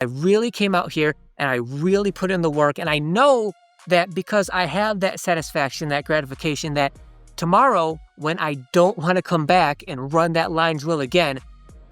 I really came out here and I really put in the work. And I know that because I have that satisfaction, that gratification, that tomorrow when I don't want to come back and run that line drill again,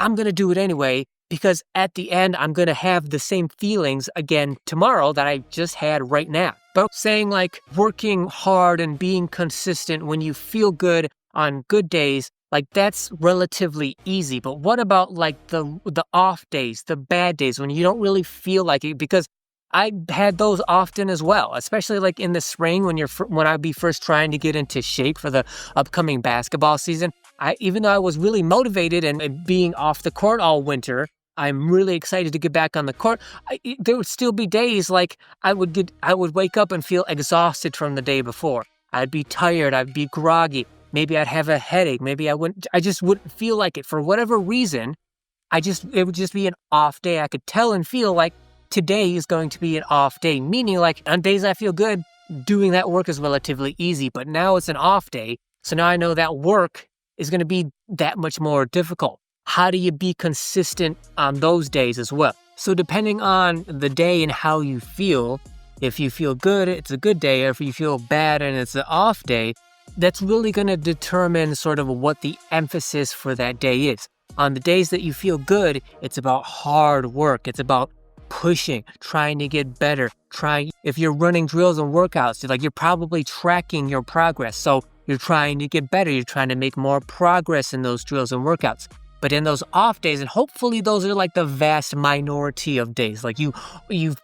I'm going to do it anyway, because at the end, I'm going to have the same feelings again tomorrow that I just had right now. But saying like working hard and being consistent when you feel good on good days, like that's relatively easy. But what about like the off days, the bad days when you don't really feel like it? Because I had those often as well, especially like in the spring when I'd be first trying to get into shape for the upcoming basketball season. Even though I was really motivated and being off the court all winter, I'm really excited to get back on the court. There would still be days like I would wake up and feel exhausted from the day before. I'd be tired. I'd be groggy. Maybe I'd have a headache. Maybe I just wouldn't feel like it for whatever reason. It would just be an off day. I could tell and feel like today is going to be an off day, meaning like on days I feel good, doing that work is relatively easy, but now it's an off day. So now I know that work is going to be that much more difficult. How do you be consistent on those days as well? So depending on the day and how you feel, if you feel good, it's a good day. Or if you feel bad and it's an off day, that's really going to determine sort of what the emphasis for that day is. On the days that you feel good, it's about hard work. It's about pushing, trying to get better, if you're running drills and workouts, you're probably tracking your progress. So you're trying to get better. You're trying to make more progress in those drills and workouts. But in those off days, and hopefully those are like the vast minority of days, like you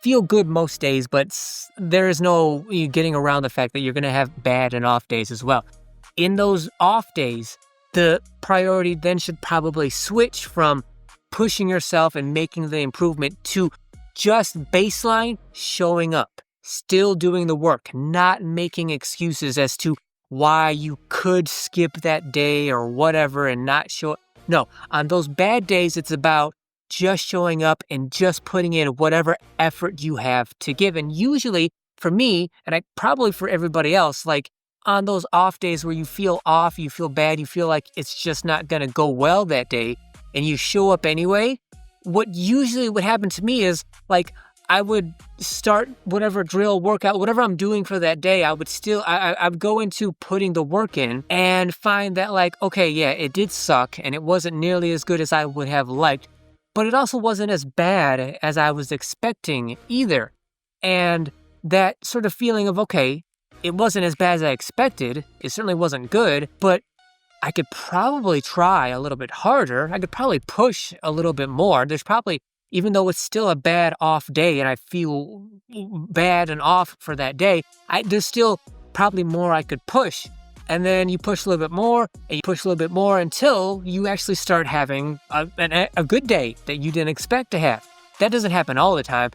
feel good most days, but there is no getting around the fact that you're going to have bad and off days as well. In those off days, the priority then should probably switch from pushing yourself and making the improvement to just baseline showing up, still doing the work, not making excuses as to why you could skip that day or whatever and not show up. No, on those bad days, it's about just showing up and just putting in whatever effort you have to give. And usually for me, and probably for everybody else, like on those off days where you feel off, you feel bad, you feel like it's just not going to go well that day, and you show up anyway, what usually would happen to me is like I would start whatever drill, workout, whatever I'm doing for that day, I'd go into putting the work in and find that like, okay, yeah, it did suck and it wasn't nearly as good as I would have liked, but it also wasn't as bad as I was expecting either. And that sort of feeling of, okay, it wasn't as bad as I expected, it certainly wasn't good, but I could probably try a little bit harder. I could probably push a little bit more. There's probably, even though it's still a bad off day and I feel bad and off for that day, there's still probably more I could push. And then you push a little bit more and you push a little bit more until you actually start having a good day that you didn't expect to have. That doesn't happen all the time.